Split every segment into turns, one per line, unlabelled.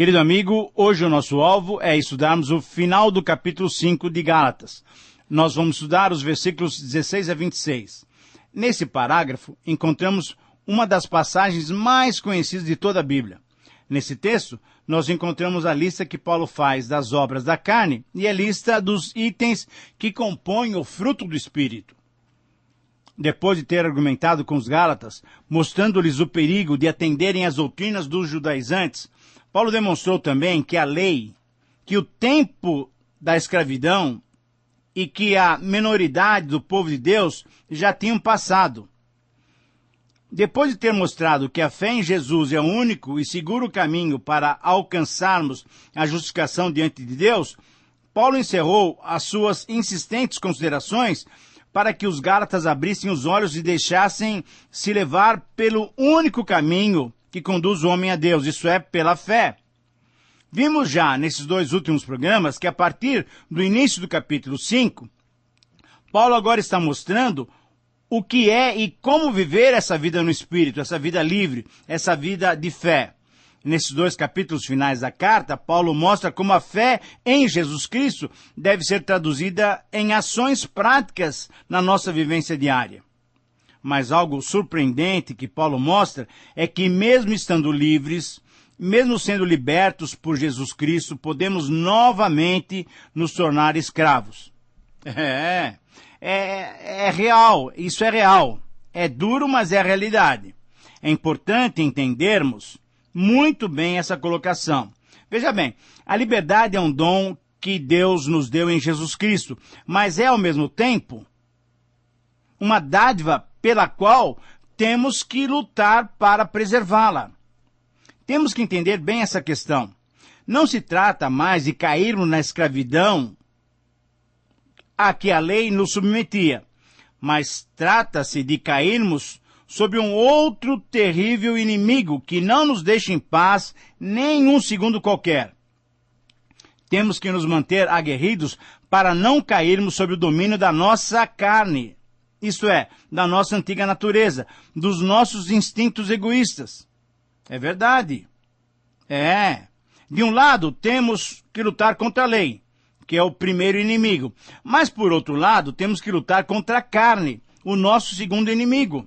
Querido amigo, hoje o nosso alvo é estudarmos o final do capítulo 5 de Gálatas. Nós vamos estudar os versículos 16 a 26. Nesse parágrafo, encontramos uma das passagens mais conhecidas de toda a Bíblia. Nesse texto, nós encontramos a lista que Paulo faz das obras da carne e a lista dos itens que compõem o fruto do Espírito. Depois de ter argumentado com os Gálatas, mostrando-lhes o perigo de atenderem às doutrinas dos judaizantes, Paulo demonstrou também que a lei, que o tempo da escravidão e que a minoridade do povo de Deus já tinham passado. Depois de ter mostrado que a fé em Jesus é o único e seguro caminho para alcançarmos a justificação diante de Deus, Paulo encerrou as suas insistentes considerações para que os Gálatas abrissem os olhos e deixassem se levar pelo único caminho que conduz o homem a Deus, isso é, pela fé. Vimos já nesses dois últimos programas que a partir do início do capítulo 5, Paulo agora está mostrando o que é e como viver essa vida no Espírito, essa vida livre, essa vida de fé. Nesses dois capítulos finais da carta, Paulo mostra como a fé em Jesus Cristo deve ser traduzida em ações práticas na nossa vivência diária. Mas algo surpreendente que Paulo mostra é que mesmo estando livres, mesmo sendo libertos por Jesus Cristo, podemos novamente nos tornar escravos. É real, isso é real. É duro, mas é a realidade. É importante entendermos muito bem essa colocação. Veja bem, a liberdade é um dom que Deus nos deu em Jesus Cristo, mas é ao mesmo tempo uma dádiva pela qual temos que lutar para preservá-la. Temos que entender bem essa questão. Não se trata mais de cairmos na escravidão a que a lei nos submetia, mas trata-se de cairmos sob um outro terrível inimigo que não nos deixa em paz nem um segundo qualquer. Temos que nos manter aguerridos para não cairmos sob o domínio da nossa carne, isto é, da nossa antiga natureza, dos nossos instintos egoístas. É verdade. De um lado, temos que lutar contra a lei, que é o primeiro inimigo. Mas, por outro lado, temos que lutar contra a carne, o nosso segundo inimigo.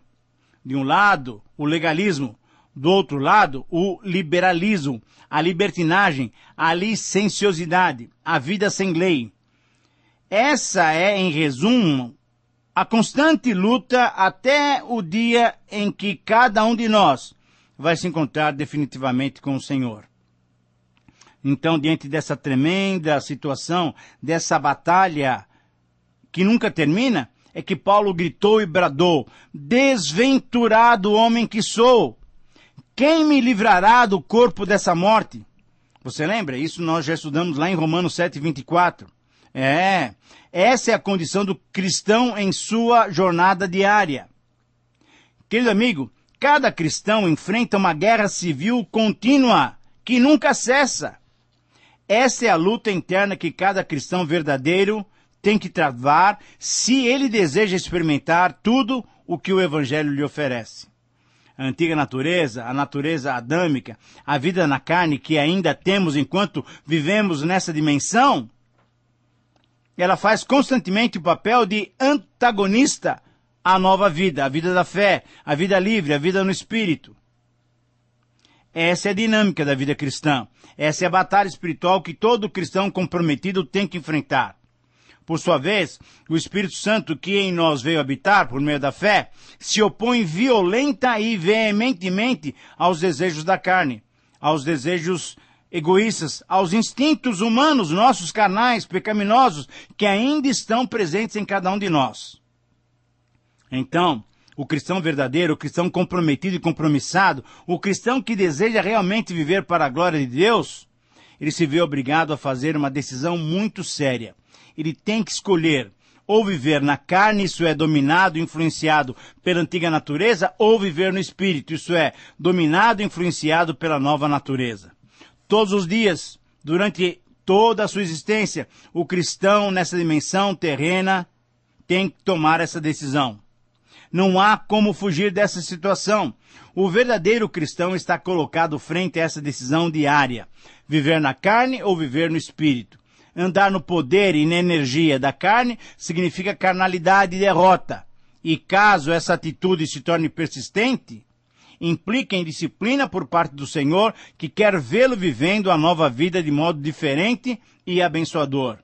De um lado, o legalismo. Do outro lado, o liberalismo, a libertinagem, a licenciosidade, a vida sem lei. Essa é, em resumo, a constante luta até o dia em que cada um de nós vai se encontrar definitivamente com o Senhor. Então, diante dessa tremenda situação, dessa batalha que nunca termina, é que Paulo gritou e bradou: desventurado homem que sou! Quem me livrará do corpo dessa morte? Você lembra? Isso nós já estudamos lá em Romanos 7:24. Essa é a condição do cristão em sua jornada diária. Querido amigo, cada cristão enfrenta uma guerra civil contínua, que nunca cessa. Essa é a luta interna que cada cristão verdadeiro tem que travar se ele deseja experimentar tudo o que o Evangelho lhe oferece. A antiga natureza, a natureza adâmica, a vida na carne que ainda temos enquanto vivemos nessa dimensão, ela faz constantemente o papel de antagonista à nova vida, a vida da fé, a vida livre, a vida no Espírito. Essa é a dinâmica da vida cristã. Essa é a batalha espiritual que todo cristão comprometido tem que enfrentar. Por sua vez, o Espírito Santo que em nós veio habitar por meio da fé, se opõe violenta e veementemente aos desejos da carne, aos desejos egoístas, aos instintos humanos, nossos carnais, pecaminosos, que ainda estão presentes em cada um de nós. Então, o cristão verdadeiro, o cristão comprometido e compromissado, o cristão que deseja realmente viver para a glória de Deus, ele se vê obrigado a fazer uma decisão muito séria. Ele tem que escolher ou viver na carne, isso é, dominado e influenciado pela antiga natureza, ou viver no Espírito, isso é, dominado e influenciado pela nova natureza. Todos os dias, durante toda a sua existência, o cristão nessa dimensão terrena tem que tomar essa decisão. Não há como fugir dessa situação. O verdadeiro cristão está colocado frente a essa decisão diária: viver na carne ou viver no espírito. Andar no poder e na energia da carne significa carnalidade e derrota. E caso essa atitude se torne persistente, implica em disciplina por parte do Senhor, que quer vê-lo vivendo a nova vida de modo diferente e abençoador.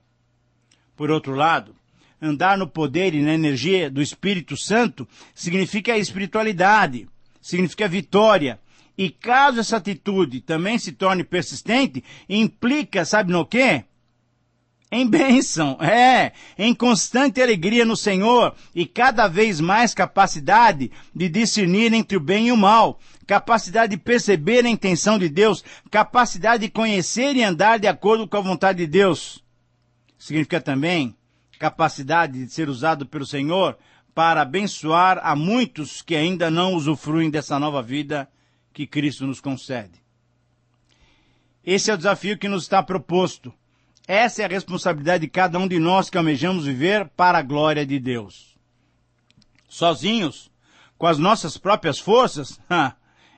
Por outro lado, andar no poder e na energia do Espírito Santo significa espiritualidade, significa vitória. E caso essa atitude também se torne persistente, implica, sabe no quê? Em bênção, em constante alegria no Senhor e cada vez mais capacidade de discernir entre o bem e o mal, capacidade de perceber a intenção de Deus, capacidade de conhecer e andar de acordo com a vontade de Deus. Significa também capacidade de ser usado pelo Senhor para abençoar a muitos que ainda não usufruem dessa nova vida que Cristo nos concede. Esse é o desafio que nos está proposto. Essa é a responsabilidade de cada um de nós que almejamos viver para a glória de Deus. Sozinhos, com as nossas próprias forças,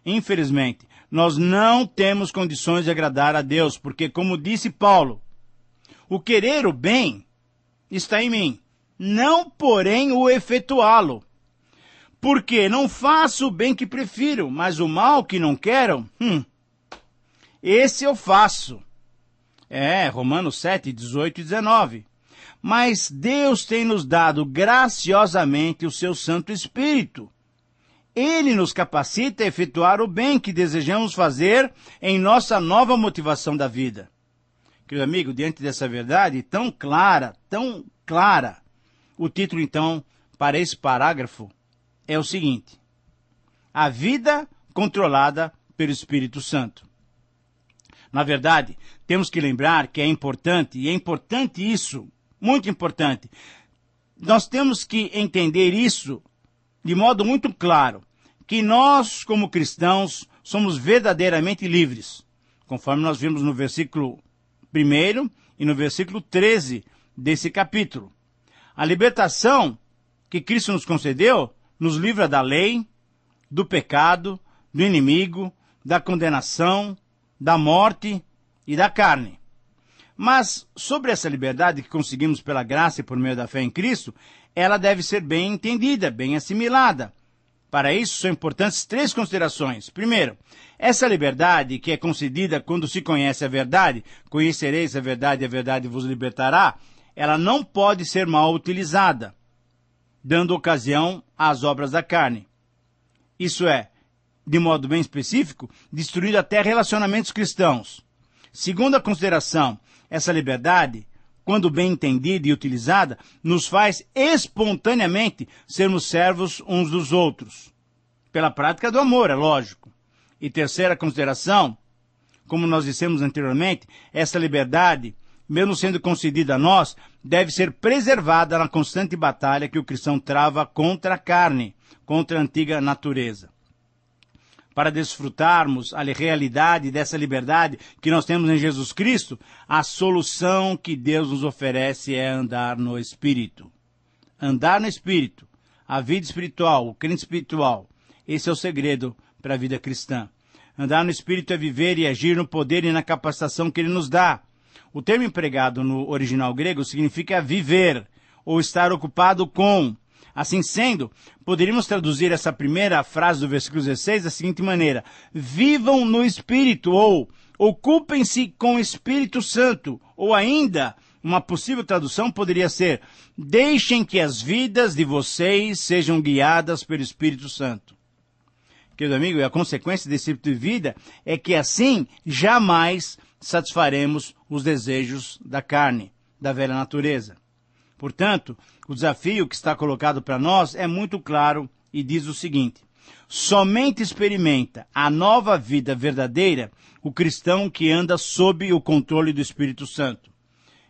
infelizmente, nós não temos condições de agradar a Deus, porque, como disse Paulo, o querer o bem está em mim, não, porém, o efetuá-lo. Porque não faço o bem que prefiro, mas o mal que não quero, esse eu faço. Romanos 7, 18 e 19. Mas Deus tem nos dado graciosamente o seu Santo Espírito. Ele nos capacita a efetuar o bem que desejamos fazer em nossa nova motivação da vida. Querido amigo, diante dessa verdade tão clara, o título então para esse parágrafo é o seguinte: a vida controlada pelo Espírito Santo. Na verdade, temos que lembrar que é importante isso, muito importante. Nós temos que entender isso de modo muito claro, que nós, como cristãos, somos verdadeiramente livres, conforme nós vimos no versículo 1 e no versículo 13 desse capítulo. A libertação que Cristo nos concedeu nos livra da lei, do pecado, do inimigo, da condenação, da morte e da carne. Mas sobre essa liberdade que conseguimos pela graça e por meio da fé em Cristo, ela deve ser bem entendida, bem assimilada. Para isso são importantes 3 considerações. Primeiro, essa liberdade que é concedida quando se conhece a verdade, conhecereis a verdade e a verdade vos libertará, ela não pode ser mal utilizada, dando ocasião às obras da carne. Isso é, de modo bem específico, destruindo até relacionamentos cristãos. Segunda consideração, essa liberdade, quando bem entendida e utilizada, nos faz espontaneamente sermos servos uns dos outros. Pela prática do amor, é lógico. E terceira consideração, como nós dissemos anteriormente, essa liberdade, mesmo sendo concedida a nós, deve ser preservada na constante batalha que o cristão trava contra a carne, contra a antiga natureza. Para desfrutarmos a realidade dessa liberdade que nós temos em Jesus Cristo, a solução que Deus nos oferece é andar no Espírito. Andar no Espírito, a vida espiritual, o crente espiritual, esse é o segredo para a vida cristã. Andar no Espírito é viver e agir no poder e na capacitação que Ele nos dá. O termo empregado no original grego significa viver, ou estar ocupado com. Assim sendo, poderíamos traduzir essa primeira frase do versículo 16 da seguinte maneira: vivam no Espírito, ou ocupem-se com o Espírito Santo, ou ainda, uma possível tradução poderia ser: deixem que as vidas de vocês sejam guiadas pelo Espírito Santo. Querido amigo, e a consequência desse tipo de vida é que assim jamais satisfaremos os desejos da carne, da velha natureza. Portanto, o desafio que está colocado para nós é muito claro e diz o seguinte: somente experimenta a nova vida verdadeira o cristão que anda sob o controle do Espírito Santo.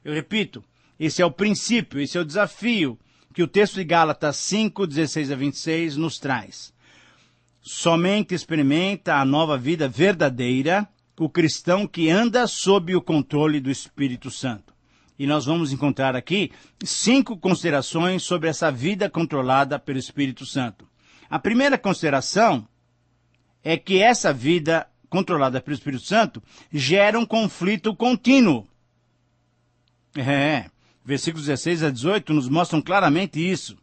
Eu repito, esse é o princípio, esse é o desafio que o texto de Gálatas 5, 16 a 26 nos traz. Somente experimenta a nova vida verdadeira o cristão que anda sob o controle do Espírito Santo. E nós vamos encontrar aqui 5 considerações sobre essa vida controlada pelo Espírito Santo. A primeira consideração é que essa vida controlada pelo Espírito Santo gera um conflito contínuo. Versículos 16 a 18 nos mostram claramente isso.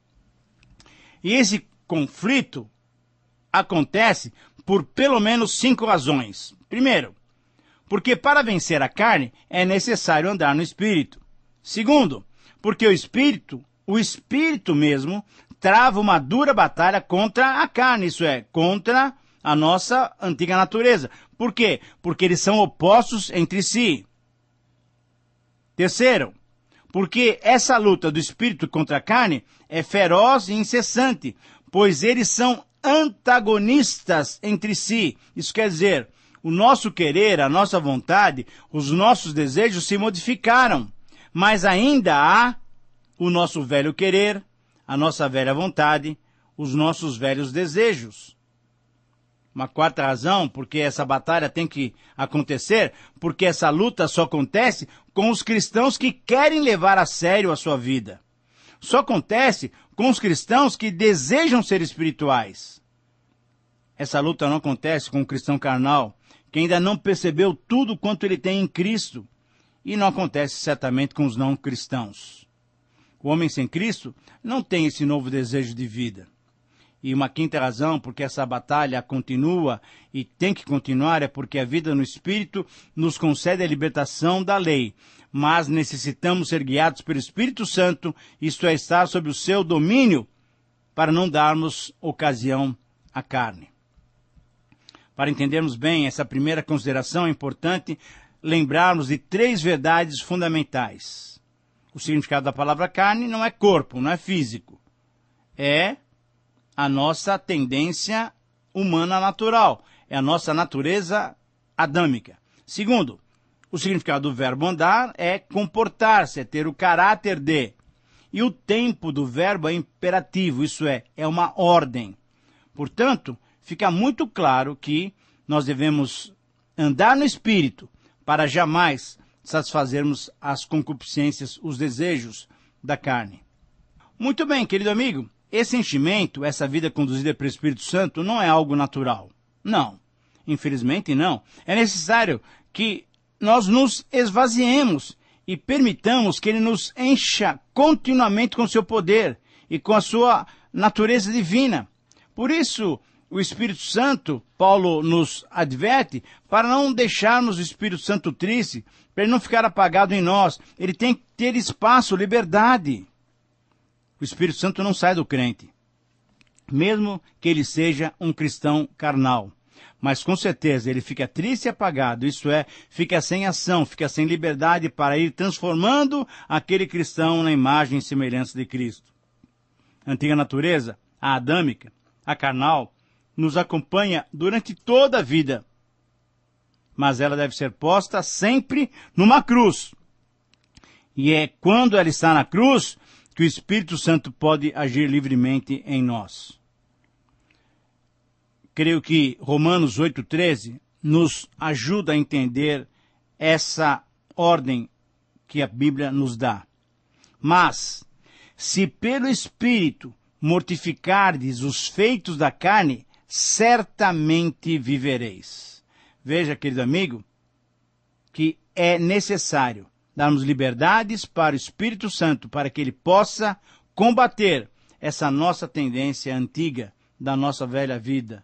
E esse conflito acontece por pelo menos 5 razões. Primeiro, porque para vencer a carne é necessário andar no Espírito. Segundo, porque o Espírito mesmo, trava uma dura batalha contra a carne, isso é, contra a nossa antiga natureza. Por quê? Porque eles são opostos entre si. Terceiro, porque essa luta do Espírito contra a carne é feroz e incessante, pois eles são antagonistas entre si. Isso quer dizer, o nosso querer, a nossa vontade, os nossos desejos se modificaram, mas ainda há o nosso velho querer, a nossa velha vontade, os nossos velhos desejos. Uma quarta razão, porque essa batalha tem que acontecer, porque essa luta só acontece com os cristãos que querem levar a sério a sua vida. Só acontece com os cristãos que desejam ser espirituais. Essa luta não acontece com o cristão carnal, que ainda não percebeu tudo quanto ele tem em Cristo, e não acontece certamente com os não cristãos. O homem sem Cristo não tem esse novo desejo de vida. E uma quinta razão, porque essa batalha continua e tem que continuar, é porque a vida no Espírito nos concede a libertação da lei. Mas necessitamos ser guiados pelo Espírito Santo, isto é, estar sob o seu domínio, para não darmos ocasião à carne. Para entendermos bem essa primeira consideração, é importante lembrarmos de 3 verdades fundamentais. O significado da palavra carne não é corpo, não é físico. É a nossa tendência humana natural. É a nossa natureza adâmica. Segundo, o significado do verbo andar é comportar-se, é ter o caráter de. E o tempo do verbo é imperativo, isso é uma ordem. Portanto, fica muito claro que nós devemos andar no Espírito para jamais satisfazermos as concupiscências, os desejos da carne. Muito bem, querido amigo. Esse enchimento, essa vida conduzida pelo Espírito Santo, não é algo natural. Não. Infelizmente, não. É necessário que nós nos esvaziemos e permitamos que Ele nos encha continuamente com seu poder e com a sua natureza divina. Por isso, o Espírito Santo, Paulo nos adverte, para não deixarmos o Espírito Santo triste, para ele não ficar apagado em nós. Ele tem que ter espaço, liberdade. O Espírito Santo não sai do crente, mesmo que ele seja um cristão carnal. Mas com certeza ele fica triste e apagado, isso é, fica sem ação, fica sem liberdade para ir transformando aquele cristão na imagem e semelhança de Cristo. A antiga natureza, a adâmica, a carnal, nos acompanha durante toda a vida. Mas ela deve ser posta sempre numa cruz. E é quando ela está na cruz que o Espírito Santo pode agir livremente em nós. Creio que Romanos 8,13 nos ajuda a entender essa ordem que a Bíblia nos dá. Mas, se pelo Espírito mortificardes os feitos da carne, certamente vivereis. Veja, querido amigo, que é necessário darmos liberdades para o Espírito Santo, para que ele possa combater essa nossa tendência antiga da nossa velha vida,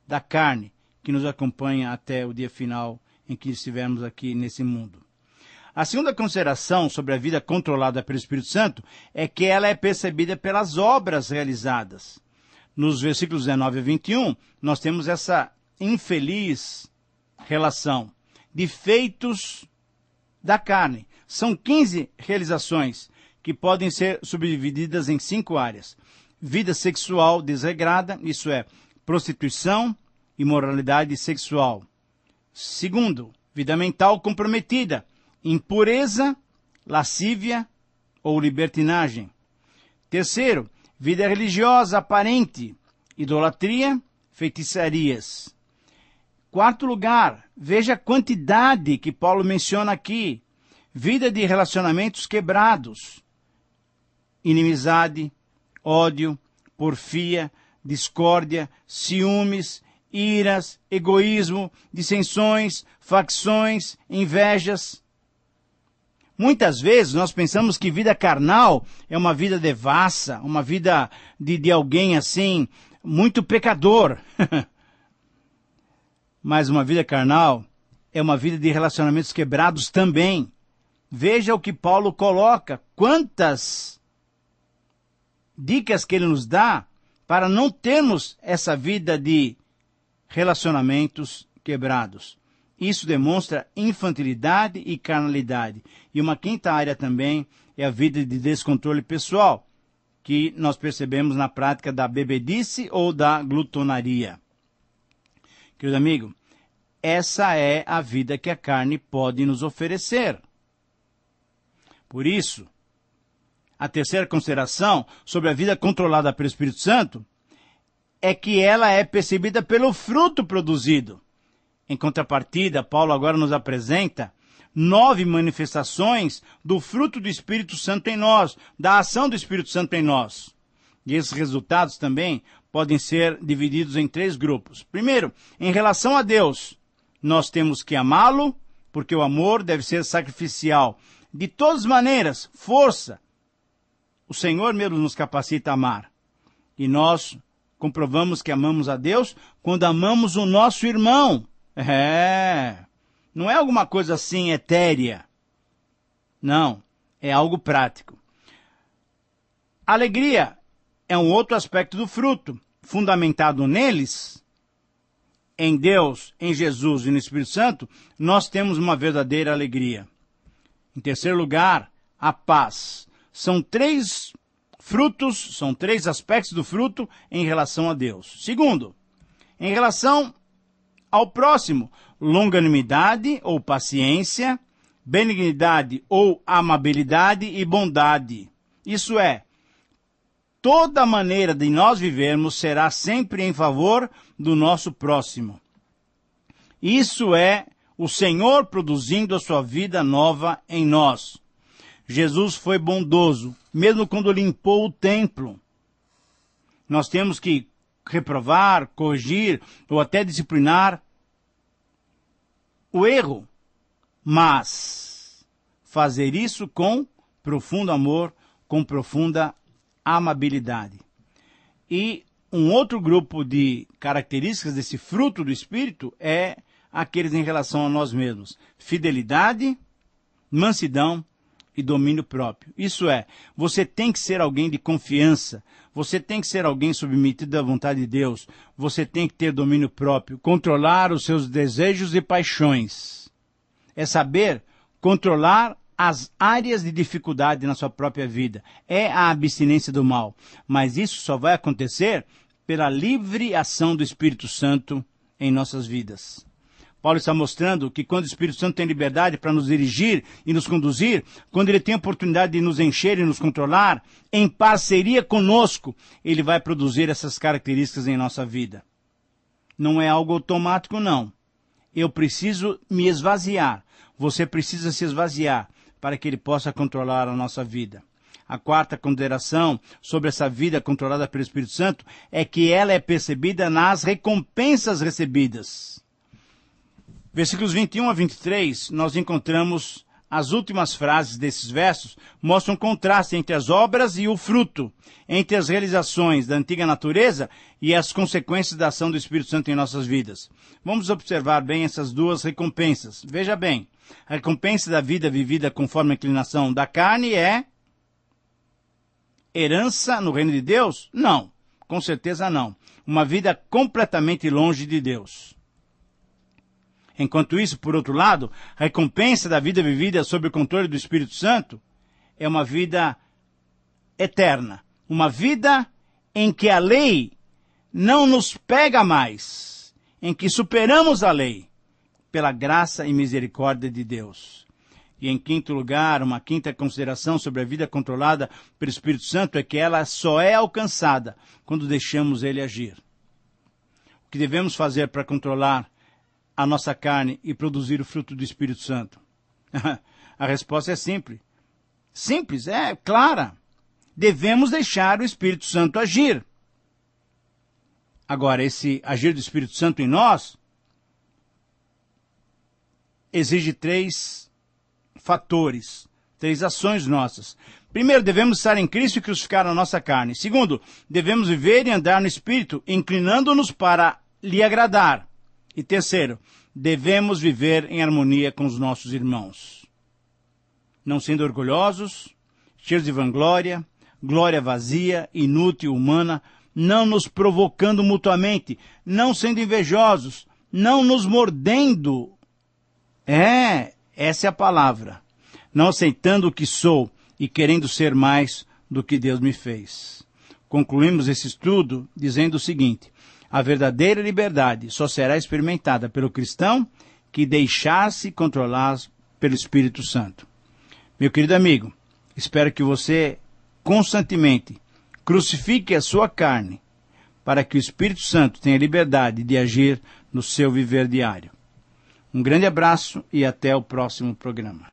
da carne, que nos acompanha até o dia final em que estivermos aqui nesse mundo. A segunda consideração sobre a vida controlada pelo Espírito Santo é que ela é percebida pelas obras realizadas. Nos versículos 19 a 21, nós temos essa infeliz relação de feitos da carne. São 15 realizações que podem ser subdivididas em 5 áreas. Vida sexual desregrada, isso é, prostituição, imoralidade sexual. Segundo, vida mental comprometida, impureza, lascívia ou libertinagem. Terceiro, vida religiosa aparente, idolatria, feitiçarias. Quarto lugar, veja a quantidade que Paulo menciona aqui. Vida de relacionamentos quebrados, inimizade, ódio, porfia, discórdia, ciúmes, iras, egoísmo, dissensões, facções, invejas. Muitas vezes nós pensamos que vida carnal é uma vida devassa, uma vida de alguém assim, muito pecador. Mas uma vida carnal é uma vida de relacionamentos quebrados também. Veja o que Paulo coloca, quantas dicas que ele nos dá para não termos essa vida de relacionamentos quebrados. Isso demonstra infantilidade e carnalidade. E uma quinta área também é a vida de descontrole pessoal, que nós percebemos na prática da bebedice ou da glutonaria. Querido amigo, essa é a vida que a carne pode nos oferecer. Por isso, a terceira consideração sobre a vida controlada pelo Espírito Santo é que ela é percebida pelo fruto produzido. Em contrapartida, Paulo agora nos apresenta 9 manifestações do fruto do Espírito Santo em nós, da ação do Espírito Santo em nós. E esses resultados também podem ser divididos em 3 grupos. Primeiro, em relação a Deus, nós temos que amá-lo, porque o amor deve ser sacrificial. De todas as maneiras, força. O Senhor mesmo nos capacita a amar. E nós comprovamos que amamos a Deus quando amamos o nosso irmão. Não é alguma coisa assim etérea. Não, é algo prático. Alegria é um outro aspecto do fruto, fundamentado neles, em Deus, em Jesus e no Espírito Santo, nós temos uma verdadeira alegria. Em terceiro lugar, a paz. São 3 frutos, são 3 aspectos do fruto em relação a Deus. Segundo, em relação ao próximo, longanimidade ou paciência, benignidade ou amabilidade e bondade. Isso é, toda maneira de nós vivermos será sempre em favor do nosso próximo. Isso é o Senhor produzindo a sua vida nova em nós. Jesus foi bondoso, mesmo quando limpou o templo. Nós temos que reprovar, corrigir ou até disciplinar o erro, mas fazer isso com profundo amor, com profunda amabilidade. E um outro grupo de características desse fruto do Espírito é aqueles em relação a nós mesmos. Fidelidade, mansidão e domínio próprio. Isso é, você tem que ser alguém de confiança, você tem que ser alguém submetido à vontade de Deus, você tem que ter domínio próprio, controlar os seus desejos e paixões. É saber controlar as áreas de dificuldade na sua própria vida. É a abstinência do mal. Mas isso só vai acontecer pela livre ação do Espírito Santo em nossas vidas. Paulo está mostrando que quando o Espírito Santo tem liberdade para nos dirigir e nos conduzir, quando ele tem a oportunidade de nos encher e nos controlar, em parceria conosco, ele vai produzir essas características em nossa vida. Não é algo automático, não. Eu preciso me esvaziar. Você precisa se esvaziar para que ele possa controlar a nossa vida. A quarta consideração sobre essa vida controlada pelo Espírito Santo é que ela é percebida nas recompensas recebidas. Versículos 21 a 23, nós encontramos as últimas frases desses versos, mostram um contraste entre as obras e o fruto, entre as realizações da antiga natureza e as consequências da ação do Espírito Santo em nossas vidas. Vamos observar bem essas 2 recompensas. Veja bem, a recompensa da vida vivida conforme a inclinação da carne é herança no reino de Deus? Não, com certeza não. Uma vida completamente longe de Deus. Enquanto isso, por outro lado, a recompensa da vida vivida sob o controle do Espírito Santo é uma vida eterna. Uma vida em que a lei não nos pega mais, em que superamos a lei pela graça e misericórdia de Deus. E em quinto lugar, uma quinta consideração sobre a vida controlada pelo Espírito Santo é que ela só é alcançada quando deixamos ele agir. O que devemos fazer para controlar a nossa carne e produzir o fruto do Espírito Santo? A resposta é simples. Simples, é clara. Devemos deixar o Espírito Santo agir. Agora, esse agir do Espírito Santo em nós exige 3 fatores, 3 ações nossas. Primeiro, devemos estar em Cristo e crucificar a nossa carne. Segundo, devemos viver e andar no Espírito, inclinando-nos para lhe agradar. E terceiro, devemos viver em harmonia com os nossos irmãos, não sendo orgulhosos, cheios de vanglória, glória vazia, inútil, humana, não nos provocando mutuamente, não sendo invejosos, não nos mordendo. Essa é a palavra. Não aceitando o que sou e querendo ser mais do que Deus me fez. Concluímos esse estudo dizendo o seguinte: a verdadeira liberdade só será experimentada pelo cristão que deixar-se controlar pelo Espírito Santo. Meu querido amigo, espero que você constantemente crucifique a sua carne para que o Espírito Santo tenha liberdade de agir no seu viver diário. Um grande abraço e até o próximo programa.